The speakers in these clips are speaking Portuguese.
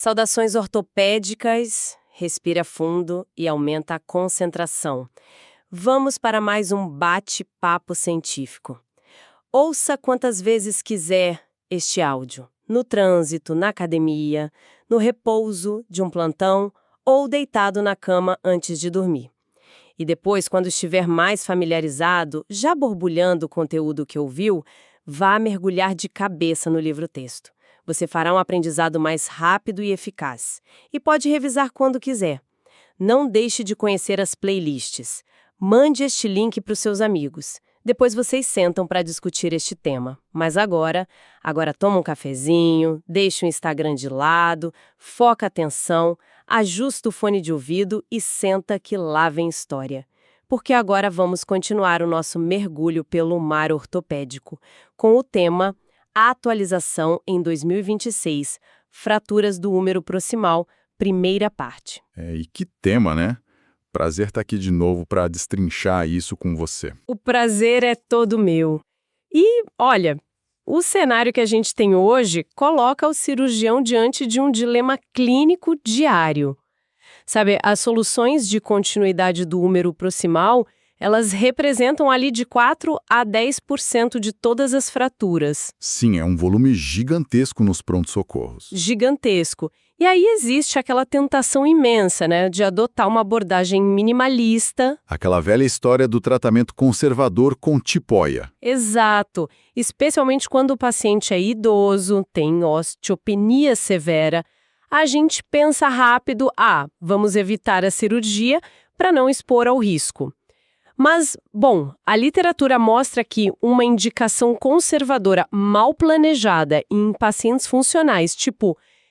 Saudações ortopédicas, respira fundo e aumenta a concentração. Vamos para mais um bate-papo científico. Ouça quantas vezes quiser este áudio, no trânsito, na academia, no repouso de um plantão ou deitado na cama antes de dormir. E depois, quando estiver mais familiarizado, já borbulhando o conteúdo que ouviu, vá mergulhar de cabeça no livro-texto. Você fará um aprendizado mais rápido e eficaz. E pode revisar quando quiser. Não deixe de conhecer as playlists. Mande este link para os seus amigos. Depois vocês sentam para discutir este tema. Mas agora toma um cafezinho, deixa o Instagram de lado, foca a atenção, ajusta o fone de ouvido e senta que lá vem história. Porque agora vamos continuar o nosso mergulho pelo mar ortopédico, com o tema Atualização em 2026, Fraturas do Húmero Proximal, primeira parte. E que tema, né? Prazer estar aqui de novo para destrinchar isso com você. O prazer é todo meu. E, olha, o cenário que a gente tem hoje coloca o cirurgião diante de um dilema clínico diário. Sabe, as soluções de continuidade do húmero proximal, elas representam ali de 4 a 10% de todas as fraturas. Sim, é um volume gigantesco nos prontos-socorros. Gigantesco. E aí existe aquela tentação imensa, né, de adotar uma abordagem minimalista. Aquela velha história do tratamento conservador com tipóia. Exato. Especialmente quando o paciente é idoso, tem osteopenia severa. A gente pensa rápido, vamos evitar a cirurgia para não expor ao risco. Mas, bom, a literatura mostra que uma indicação conservadora mal planejada em pacientes funcionais,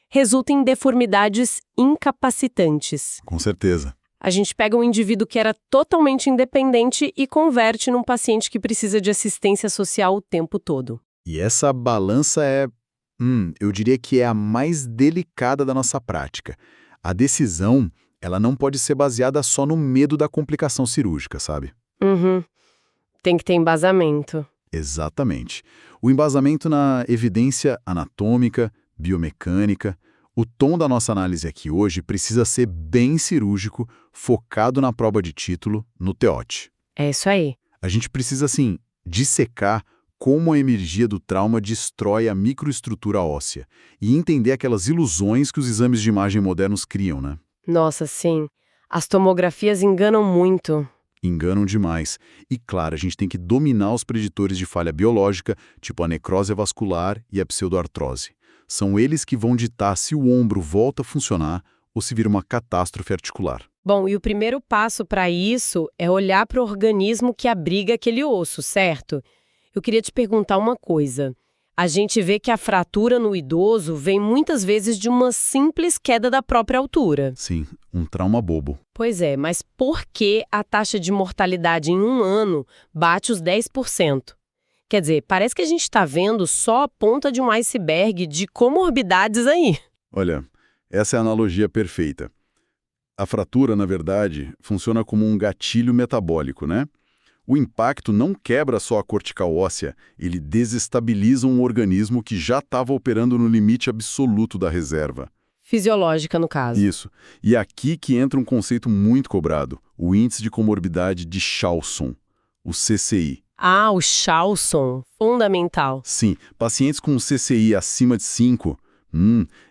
resulta em deformidades incapacitantes. Com certeza. A gente pega um indivíduo que era totalmente independente e converte num paciente que precisa de assistência social o tempo todo. E essa balança eu diria que é a mais delicada da nossa prática. A decisão, ela não pode ser baseada só no medo da complicação cirúrgica, sabe? Tem que ter embasamento. Exatamente. O embasamento na evidência anatômica, biomecânica. O tom da nossa análise aqui hoje precisa ser bem cirúrgico, focado na prova de título, no TEOT. É isso aí. A gente precisa, dissecar como a energia do trauma destrói a microestrutura óssea e entender aquelas ilusões que os exames de imagem modernos criam, né? Nossa, sim. As tomografias enganam muito. Enganam demais. E, claro, a gente tem que dominar os preditores de falha biológica, tipo a necrose vascular e a pseudoartrose. São eles que vão ditar se o ombro volta a funcionar ou se vira uma catástrofe articular. Bom, e o primeiro passo para isso é olhar para o organismo que abriga aquele osso, certo? Eu queria te perguntar uma coisa. A gente vê que a fratura no idoso vem muitas vezes de uma simples queda da própria altura. Sim, um trauma bobo. Pois é, mas por que a taxa de mortalidade em um ano bate os 10%? Quer dizer, parece que a gente está vendo só a ponta de um iceberg de comorbidades aí. Olha, essa é a analogia perfeita. A fratura, na verdade, funciona como um gatilho metabólico, né? O impacto não quebra só a cortical óssea, ele desestabiliza um organismo que já estava operando no limite absoluto da reserva. Fisiológica, no caso. Isso. E aqui que entra um conceito muito cobrado, o índice de comorbidade de Charlson, o CCI. O Charlson, fundamental. Sim, pacientes com CCI acima de 5,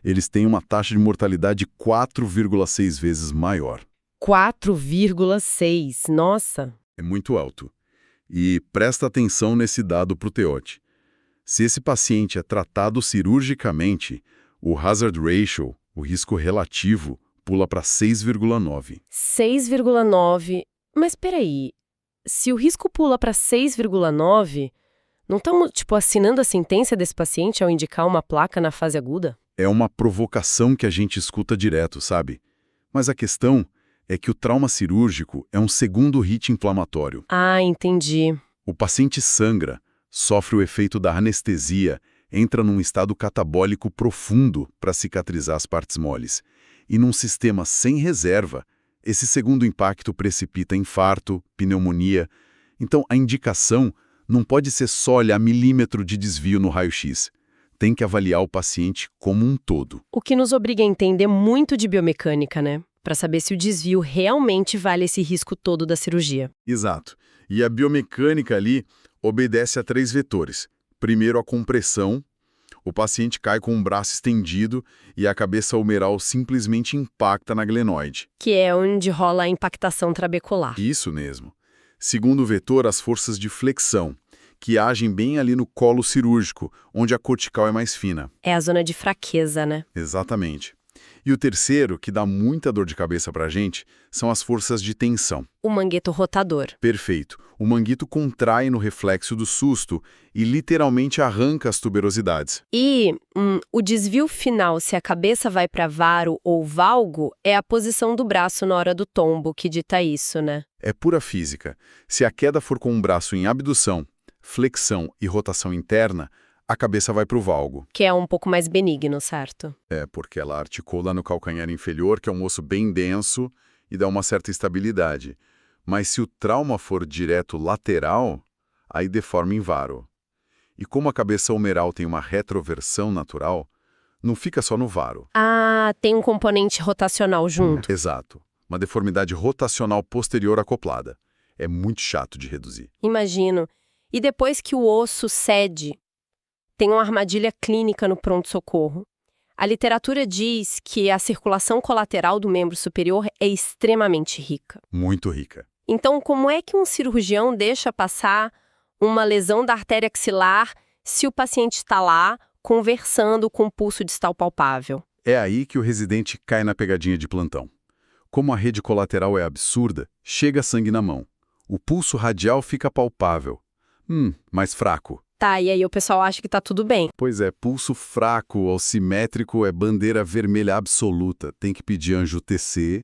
eles têm uma taxa de mortalidade 4,6 vezes maior. 4,6, nossa! É muito alto. E presta atenção nesse dado para o TEOT. Se esse paciente é tratado cirurgicamente, o hazard ratio, o risco relativo, pula para 6,9. 6,9. Mas peraí, se o risco pula para 6,9, não estamos, assinando a sentença desse paciente ao indicar uma placa na fase aguda? É uma provocação que a gente escuta direto, sabe? Mas a questão é que o trauma cirúrgico é um segundo hit inflamatório. Entendi. O paciente sangra, sofre o efeito da anestesia, entra num estado catabólico profundo para cicatrizar as partes moles. E num sistema sem reserva, esse segundo impacto precipita infarto, pneumonia. Então, a indicação não pode ser só olhar milímetro de desvio no raio-x. tem que avaliar o paciente como um todo. O que nos obriga a entender muito de biomecânica, né? Para saber se o desvio realmente vale esse risco todo da cirurgia. Exato. E a biomecânica ali obedece a 3 vetores. Primeiro, a compressão. O paciente cai com o braço estendido e a cabeça humeral simplesmente impacta na glenoide. Que é onde rola a impactação trabecular. Isso mesmo. Segundo vetor, as forças de flexão, que agem bem ali no colo cirúrgico, onde a cortical é mais fina. É a zona de fraqueza, né? Exatamente. E o terceiro, que dá muita dor de cabeça pra gente, são as forças de tensão. O mangueto rotador. Perfeito. O manguito contrai no reflexo do susto e literalmente arranca as tuberosidades. E o desvio final, se a cabeça vai para varo ou valgo, é a posição do braço na hora do tombo que dita isso, né? É pura física. Se a queda for com o braço em abdução, flexão e rotação interna, a cabeça vai para o valgo. Que é um pouco mais benigno, certo? É, porque ela articula no calcanhar inferior, que é um osso bem denso e dá uma certa estabilidade. Mas se o trauma for direto lateral, aí deforma em varo. E como a cabeça humeral tem uma retroversão natural, não fica só no varo. Ah, tem um componente rotacional junto. Exato. Uma deformidade rotacional posterior acoplada. É muito chato de reduzir. Imagino. E depois que o osso cede, tem uma armadilha clínica no pronto-socorro. A literatura diz que a circulação colateral do membro superior é extremamente rica. Muito rica. Então, como é que um cirurgião deixa passar uma lesão da artéria axilar se o paciente está lá conversando com o pulso distal palpável? É aí que o residente cai na pegadinha de plantão. Como a rede colateral é absurda, chega sangue na mão. O pulso radial fica palpável. Mais fraco. Tá, e aí o pessoal acha que tá tudo bem. Pois é, pulso fraco ou simétrico é bandeira vermelha absoluta. Tem que pedir anjo TC.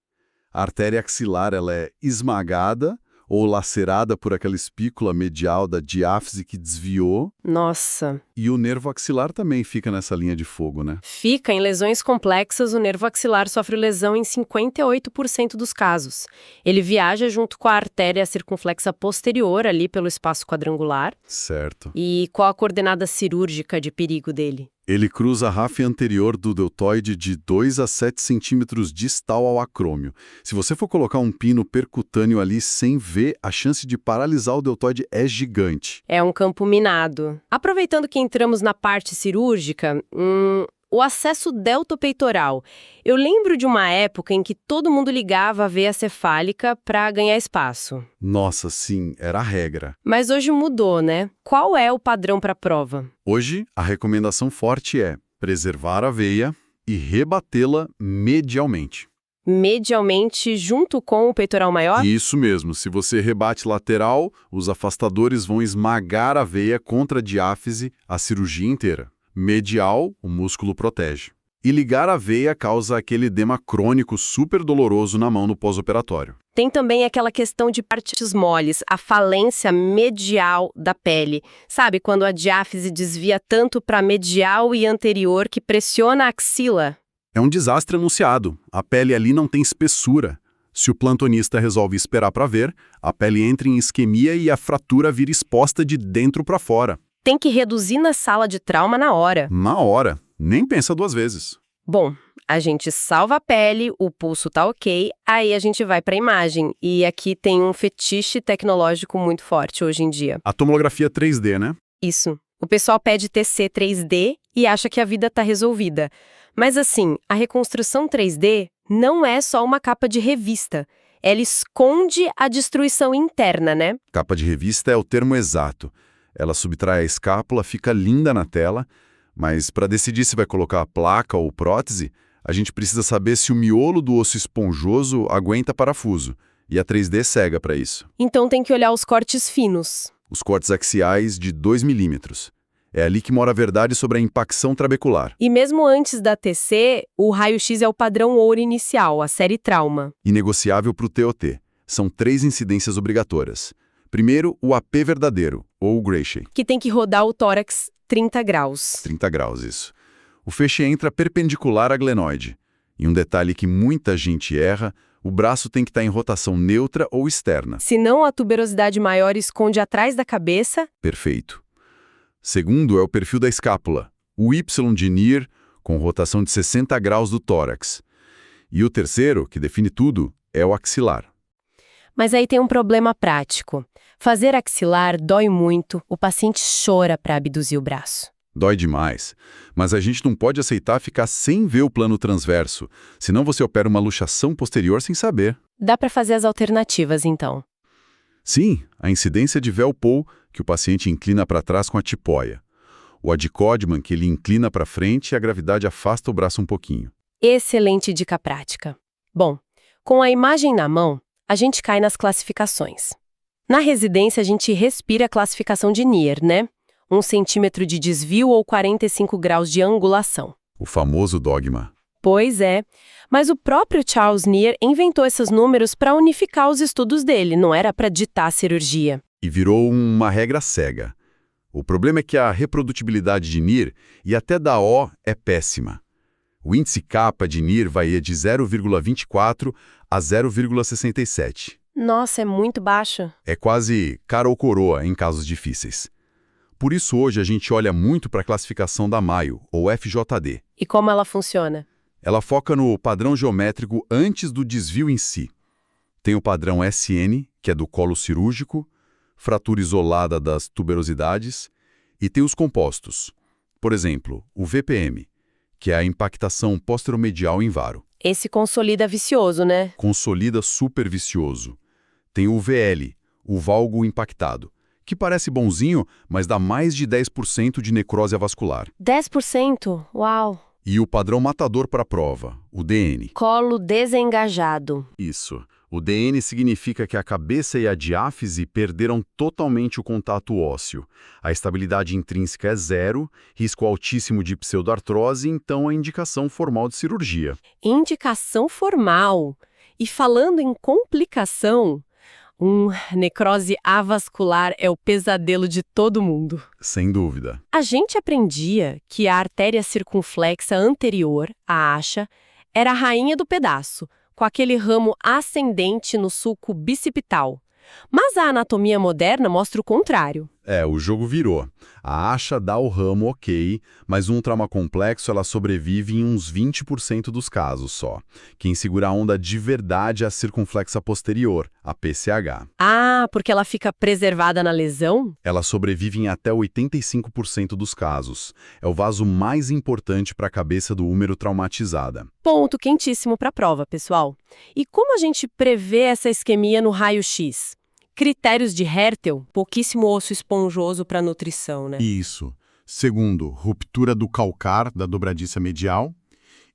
A artéria axilar ela é esmagada ou lacerada por aquela espícula medial da diáfise que desviou. Nossa. E o nervo axilar também fica nessa linha de fogo, né? Fica. Em lesões complexas, o nervo axilar sofre lesão em 58% dos casos. Ele viaja junto com a artéria circunflexa posterior ali pelo espaço quadrangular. Certo. E qual a coordenada cirúrgica de perigo dele? Ele cruza a ráfia anterior do deltoide de 2 a 7 centímetros distal ao acrômio. Se você for colocar um pino percutâneo ali sem ver, a chance de paralisar o deltoide é gigante. É um campo minado. Aproveitando que entramos na parte cirúrgica, o acesso deltopeitoral. Eu lembro de uma época em que todo mundo ligava a veia cefálica para ganhar espaço. Nossa, sim, era a regra. Mas hoje mudou, né? Qual é o padrão para a prova? Hoje, a recomendação forte é preservar a veia e rebatê-la medialmente. Medialmente junto com o peitoral maior? Isso mesmo. Se você rebate lateral, os afastadores vão esmagar a veia contra a diáfise a cirurgia inteira. Medial, o músculo protege. E ligar a veia causa aquele edema crônico super doloroso na mão no pós-operatório. Tem também aquela questão de partes moles, a falência medial da pele. Sabe, quando a diáfise desvia tanto para medial e anterior que pressiona a axila? É um desastre anunciado. A pele ali não tem espessura. Se o plantonista resolve esperar para ver, a pele entra em isquemia e a fratura vira exposta de dentro para fora. Tem que reduzir na sala de trauma na hora. Na hora. Nem pensa 2 vezes. Bom, a gente salva a pele, o pulso tá ok, aí a gente vai para a imagem. E aqui tem um fetiche tecnológico muito forte hoje em dia. A tomografia 3D, né? Isso. O pessoal pede TC 3D e acha que a vida tá resolvida. Mas assim, a reconstrução 3D não é só uma capa de revista. Ela esconde a destruição interna, né? Capa de revista é o termo exato. Ela subtrai a escápula, fica linda na tela, mas para decidir se vai colocar a placa ou prótese, a gente precisa saber se o miolo do osso esponjoso aguenta parafuso, e a 3D cega para isso. Então tem que olhar os cortes finos. Os cortes axiais de 2 milímetros. É ali que mora a verdade sobre a impacção trabecular. E mesmo antes da TC, o raio-x é o padrão ouro inicial, a série trauma. Inegociável para o TOT. São 3 incidências obrigatórias. Primeiro, o AP verdadeiro, ou o Gracie. Que tem que rodar o tórax 30 graus. 30 graus, isso. O feixe entra perpendicular à glenoide. E um detalhe que muita gente erra, o braço tem que estar em rotação neutra ou externa. Senão a tuberosidade maior esconde atrás da cabeça. Perfeito. Segundo é o perfil da escápula, O Y de NIR, com rotação de 60 graus do tórax. E o terceiro, que define tudo, é o axilar. Mas aí tem um problema prático. Fazer axilar dói muito, o paciente chora para abduzir o braço. Dói demais, mas a gente não pode aceitar ficar sem ver o plano transverso, senão você opera uma luxação posterior sem saber. Dá para fazer as alternativas, então. Sim, a incidência de Velpow, que o paciente inclina para trás com a tipóia. O Adicodman, que ele inclina para frente e a gravidade afasta o braço um pouquinho. Excelente dica prática. Bom, com a imagem na mão, a gente cai nas classificações. Na residência, a gente respira a classificação de Neer, né? 1 centímetro de desvio ou 45 graus de angulação. O famoso dogma. Pois é, mas o próprio Charles Neer inventou esses números para unificar os estudos dele, não era para ditar a cirurgia. E virou uma regra cega. O problema é que a reprodutibilidade de Neer e até da O é péssima. O índice kappa de Neer varia de 0,24 a 0,67. Nossa, é muito baixo. É quase cara ou coroa em casos difíceis. Por isso hoje a gente olha muito para a classificação da Mayo, ou FJD. E como ela funciona? Ela foca no padrão geométrico antes do desvio em si. Tem o padrão SN, que é do colo cirúrgico, fratura isolada das tuberosidades, e tem os compostos. Por exemplo, o VPM, que é a impactação posteromedial em varo. Esse consolida vicioso, né? Consolida supervicioso. Tem o VL, o valgo impactado, que parece bonzinho, mas dá mais de 10% de necrose avascular. 10%? Uau! E o padrão matador para a prova, o DN. Colo desengajado. Isso. O DN significa que a cabeça e a diáfise perderam totalmente o contato ósseo. A estabilidade intrínseca é zero, risco altíssimo de pseudoartrose, então a indicação formal de cirurgia. Indicação formal. E falando em complicação, necrose avascular é o pesadelo de todo mundo. Sem dúvida. A gente aprendia que a artéria circunflexa anterior, a acha, era a rainha do pedaço, com aquele ramo ascendente no sulco bicipital. Mas a anatomia moderna mostra o contrário. O jogo virou. A acha dá o ramo ok, mas um trauma complexo ela sobrevive em uns 20% dos casos só. Quem segura a onda de verdade é a circunflexa posterior, a PCH. Ah, porque ela fica preservada na lesão? Ela sobrevive em até 85% dos casos. É o vaso mais importante para a cabeça do úmero traumatizada. Ponto quentíssimo para a prova, pessoal. E como a gente prevê essa isquemia no raio-x? Critérios de Hertel, pouquíssimo osso esponjoso para nutrição, né? Isso. Segundo, ruptura do calcar da dobradiça medial.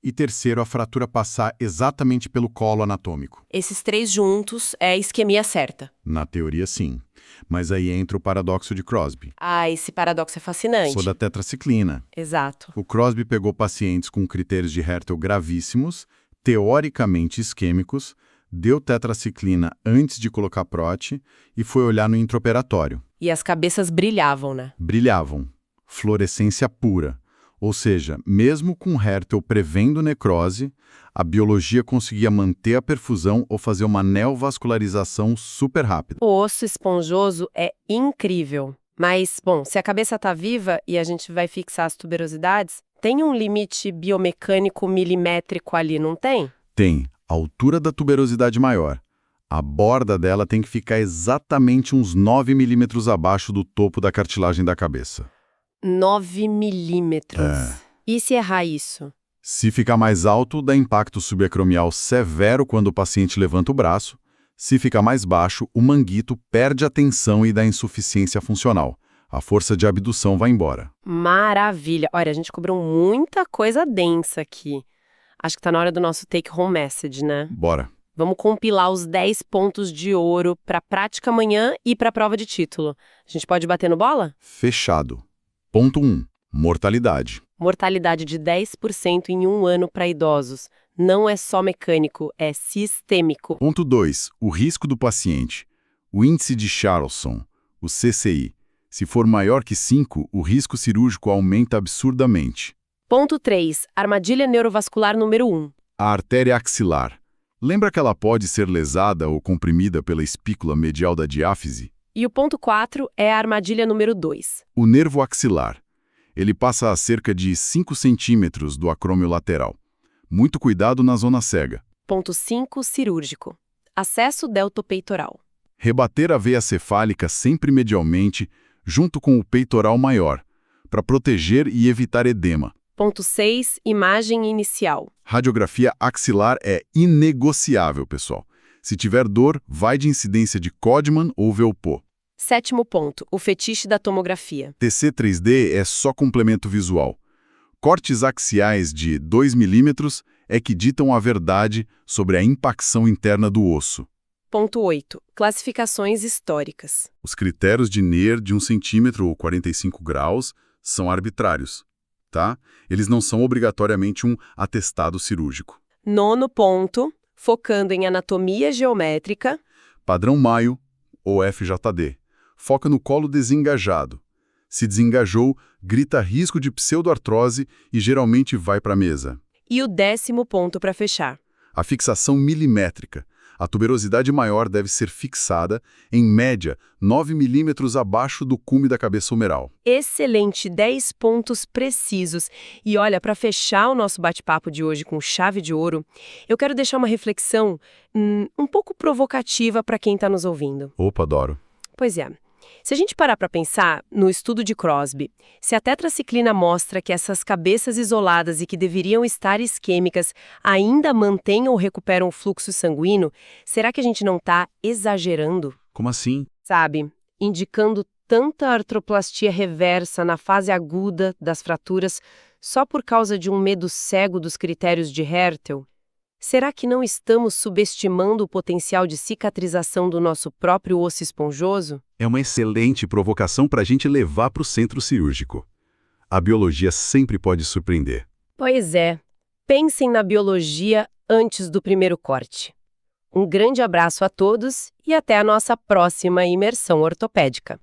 E terceiro, a fratura passar exatamente pelo colo anatômico. Esses três juntos é a isquemia certa. Na teoria, sim. Mas aí entra o paradoxo de Crosby. Ah, esse paradoxo é fascinante. Sou da tetraciclina. Exato. O Crosby pegou pacientes com critérios de Hertel gravíssimos, teoricamente isquêmicos, deu tetraciclina antes de colocar prote e foi olhar no intraoperatório. E as cabeças brilhavam, né? Brilhavam. Fluorescência pura. Ou seja, mesmo com Hertel prevendo necrose, a biologia conseguia manter a perfusão ou fazer uma neovascularização super rápida. O osso esponjoso é incrível. Mas, bom, se a cabeça está viva e a gente vai fixar as tuberosidades, tem um limite biomecânico milimétrico ali, não tem? Tem. A altura da tuberosidade maior. A borda dela tem que ficar exatamente uns 9 milímetros abaixo do topo da cartilagem da cabeça. 9 milímetros. E se errar isso? Se ficar mais alto, dá impacto subacromial severo quando o paciente levanta o braço. Se ficar mais baixo, o manguito perde a tensão e dá insuficiência funcional. A força de abdução vai embora. Maravilha. Olha, a gente cobriu muita coisa densa aqui. Acho que tá na hora do nosso take-home message, né? Bora. Vamos compilar os 10 pontos de ouro para prática amanhã e para a prova de título. A gente pode bater no bola? Fechado. Ponto 1. Mortalidade. Mortalidade de 10% em 1 ano para idosos. Não é só mecânico, é sistêmico. Ponto 2. O risco do paciente. O índice de Charlson, o CCI. Se for maior que 5, o risco cirúrgico aumenta absurdamente. Ponto 3. Armadilha neurovascular número 1. A artéria axilar. Lembra que ela pode ser lesada ou comprimida pela espícula medial da diáfise? E o ponto 4 é a armadilha número 2. O nervo axilar. Ele passa a cerca de 5 centímetros do acrômio lateral. Muito cuidado na zona cega. Ponto 5, cirúrgico. Acesso deltopeitoral. Rebater a veia cefálica sempre medialmente, junto com o peitoral maior, para proteger e evitar edema. Ponto 6, imagem inicial. Radiografia axilar é inegociável, pessoal. Se tiver dor, vai de incidência de Codman ou Velpo. 7º ponto, o fetiche da tomografia. TC 3D é só complemento visual. Cortes axiais de 2 milímetros é que ditam a verdade sobre a impacção interna do osso. Ponto 8, classificações históricas. Os critérios de NER de 1 centímetro ou 45 graus são arbitrários, tá? Eles não são obrigatoriamente um atestado cirúrgico. 9º ponto, focando em anatomia geométrica. Padrão Mayo, ou FJD, foca no colo desengajado. Se desengajou, grita risco de pseudoartrose e geralmente vai para a mesa. E o 10º ponto para fechar. A fixação milimétrica. A tuberosidade maior deve ser fixada, em média, 9 milímetros abaixo do cume da cabeça humeral. Excelente, 10 pontos precisos. E olha, para fechar o nosso bate-papo de hoje com chave de ouro, eu quero deixar uma reflexão um pouco provocativa para quem está nos ouvindo. Opa, adoro. Pois é. Se a gente parar para pensar no estudo de Crosby, se a tetraciclina mostra que essas cabeças isoladas e que deveriam estar isquêmicas ainda mantêm ou recuperam o fluxo sanguíneo, será que a gente não está exagerando? Como assim? Sabe, indicando tanta artroplastia reversa na fase aguda das fraturas só por causa de um medo cego dos critérios de Hertel? Será que não estamos subestimando o potencial de cicatrização do nosso próprio osso esponjoso? É uma excelente provocação para a gente levar para o centro cirúrgico. A biologia sempre pode surpreender. Pois é. Pensem na biologia antes do primeiro corte. Um grande abraço a todos e até a nossa próxima imersão ortopédica.